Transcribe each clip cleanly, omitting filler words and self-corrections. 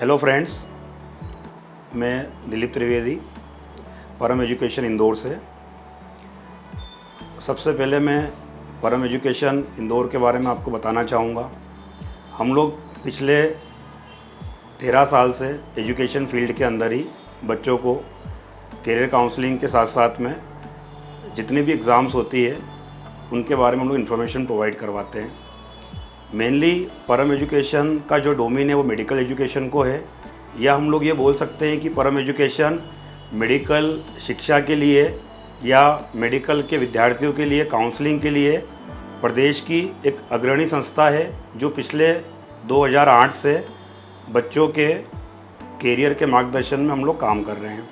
Hello friends, मैं दिलीप त्रिवेदी, परम education Indore से। सबसे पहले मैं परम एजुकेशन इंदौर के बारे में आपको बताना चाहूँगा। हम लोग पिछले 13 साल से एजुकेशन फील्ड के अंदर ही बच्चों को कैरियर काउंसलिंग के साथ साथ में जितनी भी एग्ज़ाम्स होती है उनके बारे में हम लोग इन्फॉर्मेशन प्रोवाइड करवाते हैं। मेनली परम एजुकेशन का जो डोमेन है वो मेडिकल एजुकेशन को है, या हम लोग ये बोल सकते हैं कि परम एजुकेशन मेडिकल शिक्षा के लिए या मेडिकल के विद्यार्थियों के लिए काउंसलिंग के लिए प्रदेश की एक अग्रणी संस्था है, जो पिछले 2008 से बच्चों के कैरियर के मार्गदर्शन में हम लोग काम कर रहे हैं।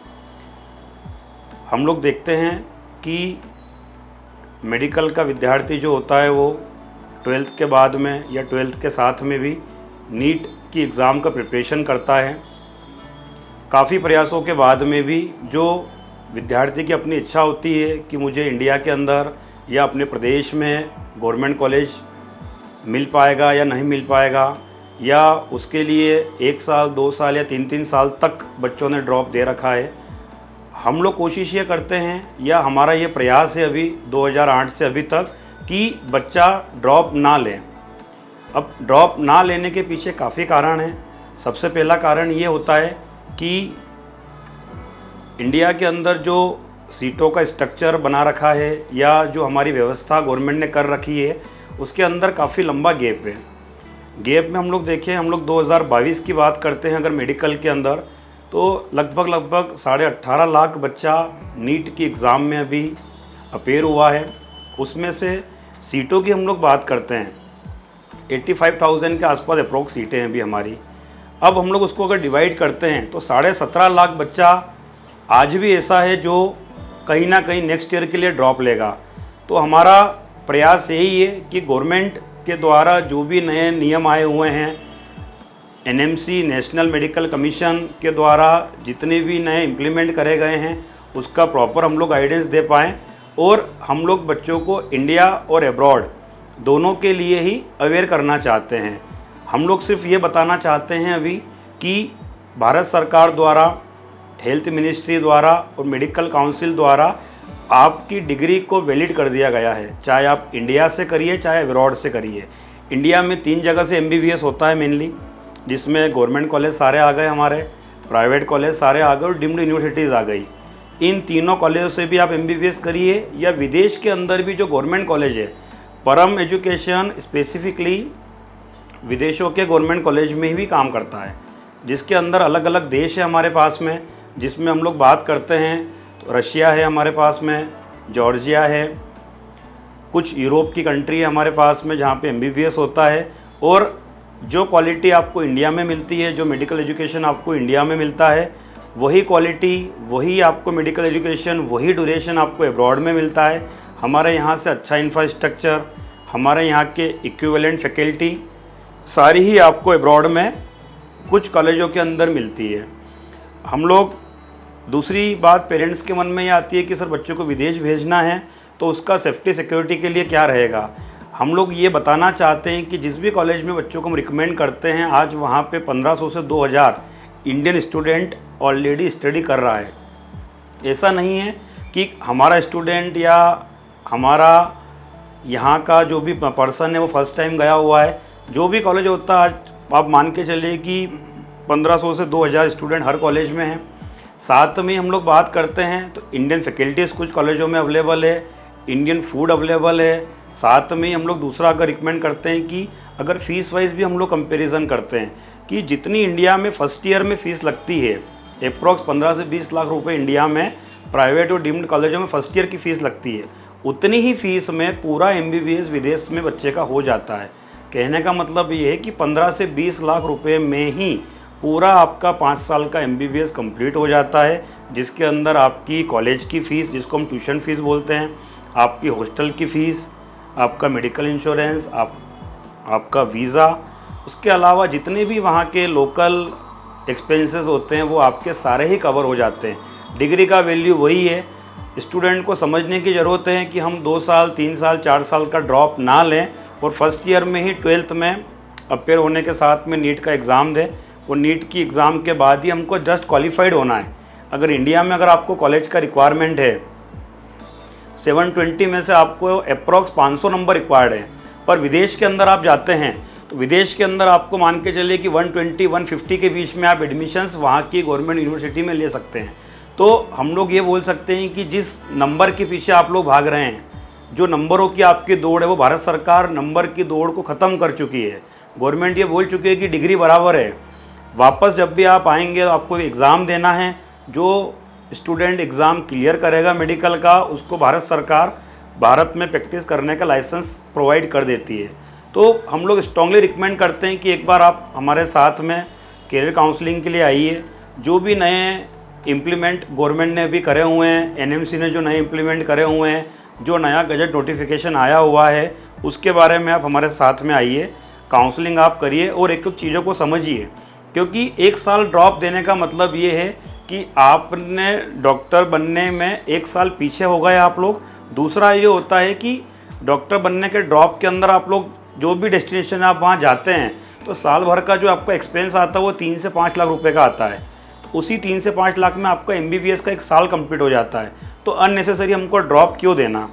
हम लोग देखते हैं कि मेडिकल का विद्यार्थी जो होता है वो 12th के बाद में या 12th के साथ में भी नीट की एग्ज़ाम का प्रिपरेशन करता है। काफ़ी प्रयासों के बाद में भी जो विद्यार्थी की अपनी इच्छा होती है कि मुझे इंडिया के अंदर या अपने प्रदेश में गवर्नमेंट कॉलेज मिल पाएगा या नहीं मिल पाएगा, या उसके लिए 1 साल 2 साल या 3-3 साल तक बच्चों ने ड्रॉप दे रखा है। हम लोग कोशिश ये करते हैं या हमारा ये प्रयास है अभी 2008 से अभी तक कि बच्चा ड्रॉप ना ले। अब ड्रॉप ना लेने के पीछे काफ़ी कारण हैं। सबसे पहला कारण ये होता है कि इंडिया के अंदर जो सीटों का स्ट्रक्चर बना रखा है या जो हमारी व्यवस्था गवर्नमेंट ने कर रखी है उसके अंदर काफ़ी लंबा गैप है। गैप में हम लोग देखें, हम लोग 2022 की बात करते हैं अगर मेडिकल के अंदर, तो लगभग 18.5 लाख बच्चा नीट की एग्ज़ाम में अभी अपेयर हुआ है। उसमें से सीटों की हम लोग बात करते हैं 85,000 के आसपास अप्रोक्स सीटें हैं अभी हमारी। अब हम लोग उसको अगर डिवाइड करते हैं तो 17.5 लाख बच्चा आज भी ऐसा है जो कहीं ना कहीं नेक्स्ट ईयर के लिए ड्रॉप लेगा। तो हमारा प्रयास यही है कि गवर्नमेंट के द्वारा जो भी नए नियम आए हुए हैं, एनएमसी नेशनल मेडिकल कमीशन के द्वारा जितने भी नए इम्प्लीमेंट करे गए हैं उसका प्रॉपर हम लोग गाइडेंस दे पाएँ, और हम लोग बच्चों को इंडिया और अब्रॉड दोनों के लिए ही अवेयर करना चाहते हैं। हम लोग सिर्फ ये बताना चाहते हैं अभी कि भारत सरकार द्वारा, हेल्थ मिनिस्ट्री द्वारा और मेडिकल काउंसिल द्वारा आपकी डिग्री को वैलिड कर दिया गया है, चाहे आप इंडिया से करिए चाहे अब्रॉड से करिए। इंडिया में 3 जगह से MBBS होता है मेनली, जिसमें गवर्नमेंट कॉलेज सारे आ गए, हमारे प्राइवेट कॉलेज सारे आ गए और डीम्ड यूनिवर्सिटीज़ आ गई। इन तीनों कॉलेजों से भी आप MBBS करिए, या विदेश के अंदर भी जो गवर्नमेंट कॉलेज है, परम एजुकेशन स्पेसिफिकली विदेशों के गवर्नमेंट कॉलेज में भी काम करता है, जिसके अंदर अलग अलग देश है हमारे पास में। जिसमें हम लोग बात करते हैं तो रशिया है हमारे पास में, जॉर्जिया है, कुछ यूरोप की कंट्री है हमारे पास में जहाँ पे MBBS होता है। और जो क्वालिटी आपको इंडिया में मिलती है, जो मेडिकल एजुकेशन आपको इंडिया में मिलता है, वही क्वालिटी, वही आपको मेडिकल एजुकेशन, वही ड्यूरेशन आपको अब्रॉड में मिलता है। हमारे यहाँ से अच्छा इंफ्रास्ट्रक्चर, हमारे यहाँ के इक्विवेलेंट फैकल्टी सारी ही आपको अब्रॉड में कुछ कॉलेजों के अंदर मिलती है। हम लोग, दूसरी बात पेरेंट्स के मन में ये आती है कि सर बच्चों को विदेश भेजना है तो उसका सेफ्टी सिक्योरिटी के लिए क्या रहेगा। हम लोग ये बताना चाहते हैं कि जिस भी कॉलेज में बच्चों को हम रिकमेंड करते हैं, आज वहाँ पे 1500 से 2000 इंडियन स्टूडेंट ऑलरेडी स्टडी कर रहा है। ऐसा नहीं है कि हमारा स्टूडेंट या हमारा यहाँ का जो भी पर्सन है वो फर्स्ट टाइम गया हुआ है। जो भी कॉलेज होता है आज आप मान के चलिए कि 1500 से 2000 स्टूडेंट हर कॉलेज में हैं। साथ में हम लोग बात करते हैं तो इंडियन फैकल्टीज़ कुछ कॉलेजों में अवेलेबल है, इंडियन फूड अवेलेबल है। साथ में हम लोग दूसरा अगर रिकमेंड करते हैं कि अगर फ़ीस वाइज भी हम लोग कंपेरिजन करते हैं कि जितनी इंडिया में फर्स्ट ईयर में फ़ीस लगती है, अप्रॉक्स 15 से 20 लाख रुपए इंडिया में प्राइवेट और डीम्ड कॉलेजों में फर्स्ट ईयर की फ़ीस लगती है, उतनी ही फ़ीस में पूरा MBBS विदेश में बच्चे का हो जाता है। कहने का मतलब ये है कि 15 से 20 लाख रुपए में ही पूरा आपका 5 साल का MBBS कंप्लीट हो जाता है, जिसके अंदर आपकी कॉलेज की फ़ीस, जिसको हम ट्यूशन फ़ीस बोलते हैं, आपकी हॉस्टल की फ़ीस, आपका मेडिकल इंश्योरेंस, आपका वीज़ा, उसके अलावा जितने भी वहाँ के लोकल एक्सपेंसेस होते हैं वो आपके सारे ही कवर हो जाते हैं। डिग्री का वैल्यू वही है। स्टूडेंट को समझने की ज़रूरत है कि हम 2 साल 3 साल 4 साल का ड्रॉप ना लें और फर्स्ट ईयर में ही 12th में अपेयर होने के साथ में नीट का एग्ज़ाम दें। वो नीट की एग्ज़ाम के बाद ही हमको जस्ट क्वालिफाइड होना है। अगर इंडिया में अगर आपको कॉलेज का रिक्वायरमेंट है 720 में से आपको अप्रॉक्स 500 नंबर रिक्वायर्ड है, पर विदेश के अंदर आप जाते हैं तो विदेश के अंदर आपको मान के चलिए कि 120-150 के बीच में आप एडमिशन्स वहाँ की गवर्नमेंट यूनिवर्सिटी में ले सकते हैं। तो हम लोग ये बोल सकते हैं कि जिस नंबर के पीछे आप लोग भाग रहे हैं, जो नंबरों की आपकी दौड़ है, वो भारत सरकार नंबर की दौड़ को ख़त्म कर चुकी है। गवर्नमेंट ये बोल चुकी है कि डिग्री बराबर है। वापस जब भी आप आएंगे तो आपको एग्ज़ाम देना है। जो स्टूडेंट एग्ज़ाम क्लियर करेगा मेडिकल का, उसको भारत सरकार भारत में प्रैक्टिस करने का लाइसेंस प्रोवाइड कर देती है। तो हम लोग स्ट्रांगली रिकमेंड करते हैं कि एक बार आप हमारे साथ में कैरियर काउंसलिंग के लिए आइए। जो भी नए इम्प्लीमेंट गवर्नमेंट ने भी करे हुए हैं, एनएमसी ने जो नए इम्प्लीमेंट करे हुए हैं, जो नया गजट नोटिफिकेशन आया हुआ है, उसके बारे में आप हमारे साथ में आइए, काउंसलिंग आप करिए और एक एक चीज़ों को समझिए। क्योंकि एक साल ड्रॉप देने का मतलब ये है कि आपने डॉक्टर बनने में एक साल पीछे हो गए आप लोग। दूसरा ये होता है कि डॉक्टर बनने के ड्रॉप के अंदर आप लोग जो भी डेस्टिनेशन आप वहाँ जाते हैं तो साल भर का जो आपका एक्सपेंस आता है वो 3 से 5 लाख रुपए का आता है। उसी 3 से 5 लाख में आपका MBBS का एक साल कंप्लीट हो जाता है। तो अननेसेसरी हमको ड्रॉप क्यों देना।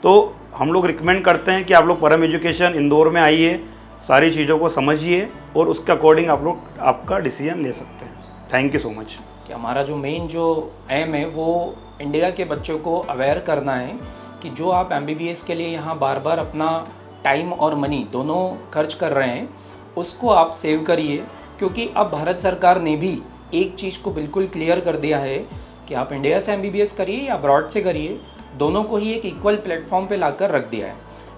तो हम लोग रिकमेंड करते हैं कि आप लोग परम एजुकेशन इंदौर में आइए, सारी चीज़ों को समझिए और उसके अकॉर्डिंग आप लोग आपका डिसीजन ले सकते हैं। Thank you so much. कि हमारा जो मेन जो एम है वो इंडिया के बच्चों को अवेयर करना है कि जो आप MBBS के लिए यहाँ बार बार अपना टाइम और मनी दोनों खर्च कर रहे हैं उसको आप सेव करिए। क्योंकि अब भारत सरकार ने भी एक चीज़ को बिल्कुल क्लियर कर दिया है कि आप इंडिया से MBBS करिए या अब्रॉड से करिए, दोनों को ही एक इक्वल प्लेटफॉर्म पे लाकर रख दिया है।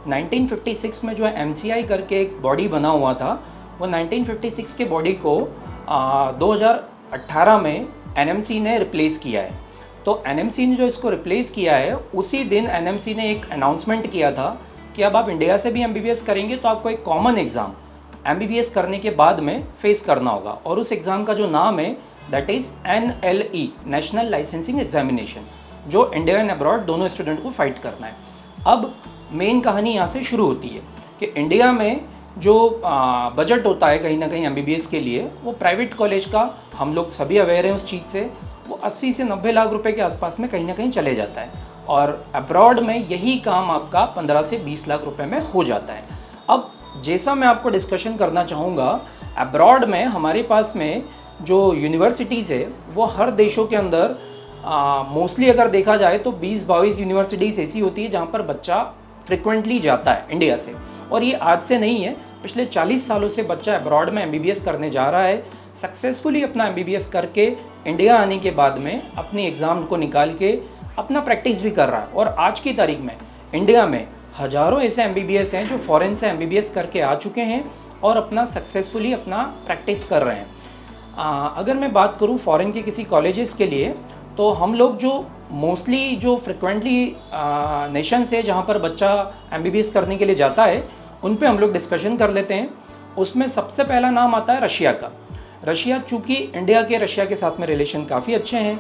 1956 में जो MCI करके एक बॉडी बना हुआ था, वो 1956 के बॉडी को 2018 में NMC ने रिप्लेस किया है। तो NMC ने जो इसको रिप्लेस किया है, उसी दिन NMC ने एक अनाउंसमेंट किया था कि अब आप इंडिया से भी MBBS करेंगे तो आपको एक कॉमन एग्ज़ाम MBBS करने के बाद में फेस करना होगा। और उस एग्ज़ाम का जो नाम है that is NLE, national licensing examination, जो इंडिया एंड अब्रॉड दोनों स्टूडेंट को फाइट करना है। अब मेन कहानी यहाँ से शुरू होती है कि इंडिया में जो बजट होता है कहीं ना कहीं MBBS के लिए, वो प्राइवेट कॉलेज का, हम लोग सभी अवेयर हैं उस चीज़ से, वो 80 से 90 लाख रुपए के आसपास में कहीं ना कहीं चले जाता है। और अब्रॉड में यही काम आपका 15 से 20 लाख रुपए में हो जाता है। अब जैसा मैं आपको डिस्कशन करना चाहूँगा, अब्रॉड में हमारे पास में जो यूनिवर्सिटीज़ है वो हर देशों के अंदर मोस्टली अगर देखा जाए तो 20-22 यूनिवर्सिटीज़ ऐसी होती है जहाँ पर बच्चा फ्रिक्वेंटली जाता है इंडिया से। और ये आज से नहीं है, पिछले 40 सालों से बच्चा अब्रॉड में MBBS करने जा रहा है। सक्सेसफुली अपना MBBS करके इंडिया आने के बाद में अपनी एग्ज़ाम को निकाल के अपना प्रैक्टिस भी कर रहा है। और आज की तारीख में इंडिया में हज़ारों ऐसे MBBS हैं जो फ़ॉरेन से MBBS करके आ चुके हैं और अपना सक्सेसफुली अपना प्रैक्टिस कर रहे हैं। अगर मैं बात करूँ फ़ॉरेन के किसी कॉलेजेस के लिए, तो हम लोग जो मोस्टली जो फ्रिक्वेंटली नेशन से जहाँ पर बच्चा MBBS करने के लिए जाता है, उन पे हम लोग डिस्कशन कर लेते हैं। उसमें सबसे पहला नाम आता है रशिया का। रशिया, चूँकि इंडिया के रशिया के साथ में रिलेशन काफ़ी अच्छे हैं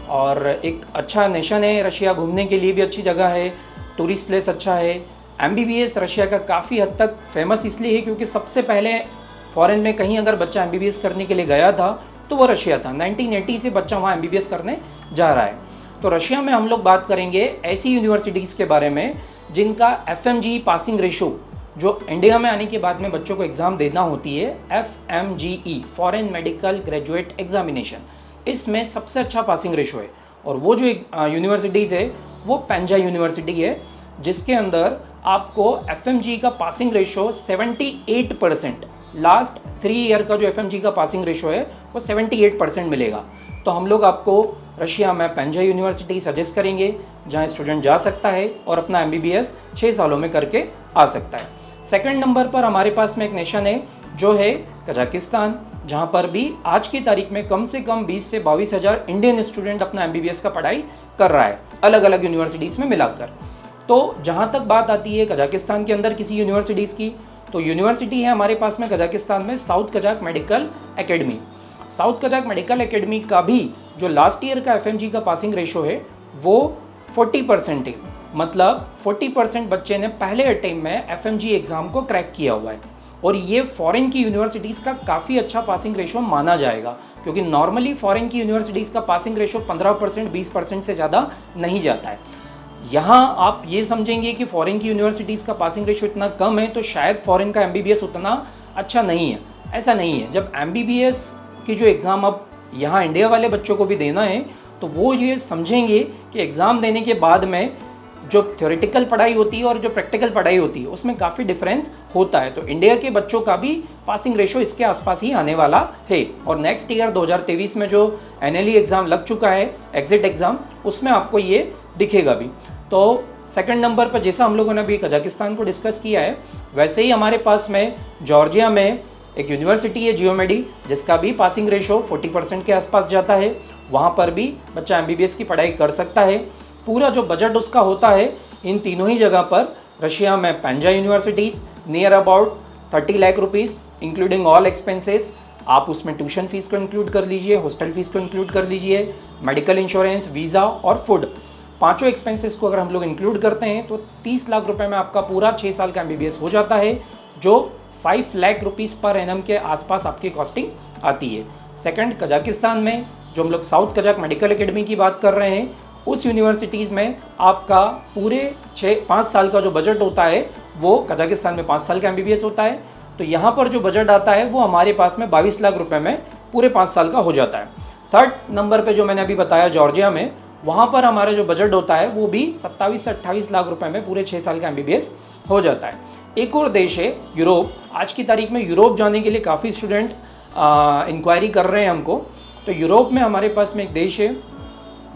और एक अच्छा नेशन है, रशिया घूमने के लिए भी अच्छी जगह है, टूरिस्ट प्लेस अच्छा है। MBBS रशिया का काफ़ी हद तक फेमस इसलिए है क्योंकि सबसे पहले फ़ॉरेन में कहीं अगर बच्चा MBBS करने के लिए गया था तो वो रशिया था। 1980 से बच्चा वहाँ MBBS करने जा रहा है। तो रशिया में हम लोग बात करेंगे ऐसी यूनिवर्सिटीज़ के बारे में जिनका FMGE पासिंग रेशो, जो इंडिया में आने के बाद में बच्चों को एग्ज़ाम देना होती है, FMGE foreign medical graduate examination, इसमें सबसे अच्छा पासिंग रेशो है। और वो जो यूनिवर्सिटीज़ है वो पेंजा यूनिवर्सिटी है, जिसके अंदर आपको FMGE का पासिंग रेशो 78%, लास्ट 3 ईयर का जो FMGE का पासिंग रेशो है वो 78% मिलेगा। तो हम लोग आपको रशिया में पेंजा यूनिवर्सिटी सजेस्ट करेंगे जहां स्टूडेंट जा सकता है और अपना MBBS 6 सालों में करके आ सकता है। सेकंड नंबर पर हमारे पास में एक नेशन है जो है कजाकिस्तान, जहां पर भी आज की तारीख में कम से कम 20 से 22 हज़ार इंडियन स्टूडेंट अपना MBBS का पढ़ाई कर रहा है, अलग अलग यूनिवर्सिटीज़ में मिलाकर। तो जहाँ तक बात आती है कजाकिस्तान के अंदर किसी यूनिवर्सिटीज़ की, तो यूनिवर्सिटी है हमारे पास में कजाकिस्तान में south Kazakh medical academy. South Kazakh medical academy का भी जो लास्ट ईयर का FMGE का पासिंग रेशो है वो 40% है। मतलब 40% बच्चे ने पहले अटेम्प्ट में FMGE एग्ज़ाम को क्रैक किया हुआ है। और ये फॉरेन की यूनिवर्सिटीज़ का काफ़ी अच्छा पासिंग रेशो माना जाएगा, क्योंकि नॉर्मली फॉरेन की यूनिवर्सिटीज़ का पासिंग रेशो 15% 20% से ज़्यादा नहीं जाता है। यहाँ आप ये समझेंगे कि फॉरेन की यूनिवर्सिटीज़ का पासिंग रेशो इतना कम है तो शायद फॉरेन का MBBS उतना अच्छा नहीं है। ऐसा नहीं है। जब MBBS की जो एग्ज़ाम अब यहाँ इंडिया वाले बच्चों को भी देना है तो वो ये समझेंगे कि एग्ज़ाम देने के बाद में जो थ्योरेटिकल पढ़ाई होती है और जो प्रैक्टिकल पढ़ाई होती है उसमें काफ़ी डिफरेंस होता है। तो इंडिया के बच्चों का भी पासिंग रेशो इसके आसपास ही आने वाला है। और नेक्स्ट ईयर 2023 में जो NLE एग्ज़ाम लग चुका है, एग्जिट एग्ज़ाम, उसमें आपको ये दिखेगा भी। तो सेकंड नंबर पर जैसा हम लोगों ने अभी कजाकिस्तान को डिस्कस किया है, वैसे ही हमारे पास में जॉर्जिया में एक यूनिवर्सिटी है जियोमेडी, जिसका भी पासिंग रेशो 40% के आसपास जाता है। वहाँ पर भी बच्चा MBBS की पढ़ाई कर सकता है। पूरा जो बजट उसका होता है इन तीनों ही जगह पर, रशिया में Penza universities, near about 30 lakh rupees including all expenses. आप उसमें ट्यूशन फीस को इंक्लूड कर लीजिए, हॉस्टल फीस को इंक्लूड कर लीजिए, मेडिकल इंश्योरेंस, वीज़ा और फूड, पाँचों एक्सपेंसेस को अगर हम लोग इंक्लूड करते हैं तो 30 लाख रुपए में आपका पूरा 6 साल का MBBS हो जाता है, जो 5 लाख रुपीज़ पर एनम के आसपास आपकी कॉस्टिंग आती है। सेकंड, कजाकिस्तान में जो हम लोग साउथ कजाक मेडिकल एकेडमी की बात कर रहे हैं, उस यूनिवर्सिटीज़ में आपका पूरे 5 साल का जो बजट होता है वो कजाकिस्तान में 5 साल का MBBS होता है। तो यहाँ पर जो बजट आता है वो हमारे पास में 22 लाख रुपए में पूरे 5 साल का हो जाता है। थर्ड नंबर पे जो मैंने अभी बताया जॉर्जिया में, वहाँ पर हमारा जो बजट होता है वो भी 27 से 28 लाख रुपए में पूरे 6 साल का MBBS हो जाता है। एक और देश है यूरोप। आज की तारीख में यूरोप जाने के लिए काफ़ी स्टूडेंट इंक्वायरी कर रहे हैं हमको। तो यूरोप में हमारे पास में एक देश है,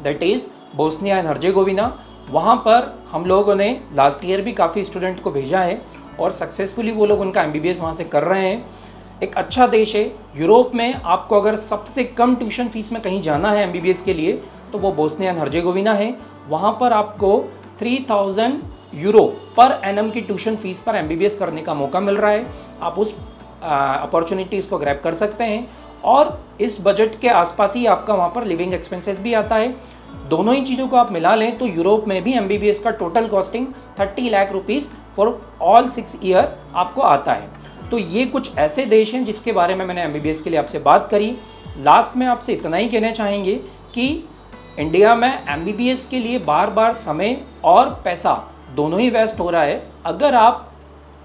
that is Bosnia and Herzegovina. वहाँ पर हम लोगों ने लास्ट ईयर भी काफ़ी स्टूडेंट को भेजा है और सक्सेसफुली वो लोग उनका MBBS वहाँ से कर रहे हैं। एक अच्छा देश है यूरोप में। आपको अगर सबसे कम ट्यूशन फीस में कहीं जाना है MBBS के लिए तो वो बोस्निया एंड हर्जेगोविना है। वहाँ पर आपको 3000 यूरो पर एनम की ट्यूशन फीस पर MBBS करने का मौका मिल रहा है। आप उस अपॉर्चुनिटीज़ को ग्रैब कर सकते हैं और इस बजट के आसपास ही आपका वहाँ पर लिविंग एक्सपेंसेस भी आता है। दोनों ही चीज़ों को आप मिला लें तो यूरोप में भी MBBS का total costing 30 lakh rupees for all 6 year आपको आता है। तो ये कुछ ऐसे देश हैं जिसके बारे में मैंने MBBS के लिए आपसे बात करी। लास्ट में आपसे इतना ही कहना चाहेंगे कि इंडिया में MBBS के लिए बार बार समय और पैसा दोनों ही वेस्ट हो रहा है। अगर आप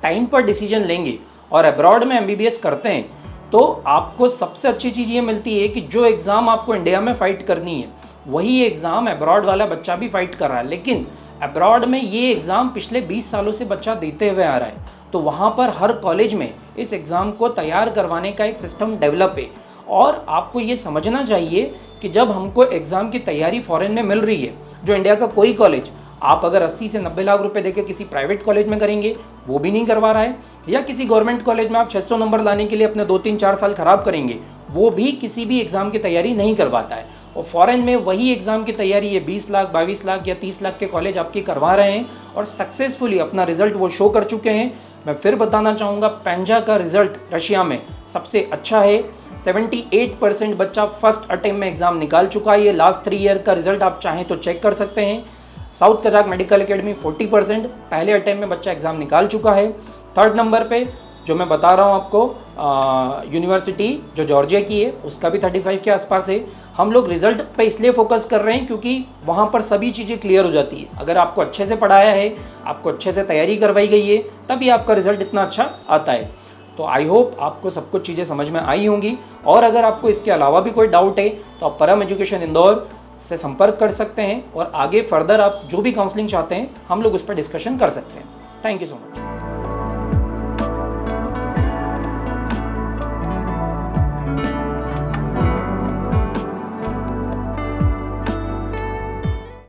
टाइम पर डिसीजन लेंगे और अब्रॉड में MBBS करते हैं तो आपको सबसे अच्छी चीज़ ये मिलती है कि जो एग्ज़ाम आपको इंडिया में फ़ाइट करनी है वही एग्ज़ाम अब्रॉड वाला बच्चा भी फ़ाइट कर रहा है। लेकिन अब्रॉड में ये एग्ज़ाम पिछले 20 सालों से बच्चा देते हुए आ रहा है, तो वहाँ पर हर कॉलेज में इस एग्ज़ाम को तैयार करवाने का एक सिस्टम डेवलप है। और आपको ये समझना चाहिए कि जब हमको एग्ज़ाम की तैयारी फॉरेन में मिल रही है, जो इंडिया का कोई कॉलेज आप अगर 80 से 90 लाख रुपए देकर किसी प्राइवेट कॉलेज में करेंगे वो भी नहीं करवा रहा है, या किसी गवर्नमेंट कॉलेज में आप 600 नंबर लाने के लिए अपने 2-3-4 साल ख़राब करेंगे, वो भी किसी भी एग्ज़ाम की तैयारी नहीं करवाता है। और फॉरेन में वही एग्ज़ाम की तैयारी ये 20 लाख 22 लाख या 30 लाख के कॉलेज आपकी करवा रहे हैं और सक्सेसफुली अपना रिजल्ट वो शो कर चुके हैं। मैं फिर बताना चाहूँगा, पेंजा का रिजल्ट रशिया में सबसे अच्छा है। 78% बच्चा फर्स्ट अटेम्प्ट में एग्ज़ाम निकाल चुका है। ये लास्ट 3 ईयर का रिजल्ट आप चाहें तो चेक कर सकते हैं। साउथ कजाक मेडिकल एकेडमी 40% पहले अटेम्प्ट में बच्चा एग्ज़ाम निकाल चुका है। थर्ड नंबर पे जो मैं बता रहा हूँ आपको यूनिवर्सिटी जो जॉर्जिया की है उसका भी 35 के आसपास है। हम लोग रिजल्ट पे इसलिए फोकस कर रहे हैं क्योंकि वहाँ पर सभी चीज़ें क्लियर हो जाती है। अगर आपको अच्छे से पढ़ाया है, आपको अच्छे से तैयारी करवाई गई है, तभी आपका रिजल्ट इतना अच्छा आता है। तो आई होप आपको सब कुछ चीज़ें समझ में आई होंगी। और अगर आपको इसके अलावा भी कोई डाउट है तो आप परम एजुकेशन इंदौर से संपर्क कर सकते हैं और आगे फर्दर आप जो भी काउंसलिंग चाहते हैं हम लोग उस पर डिस्कशन कर सकते हैं। Thank you so much.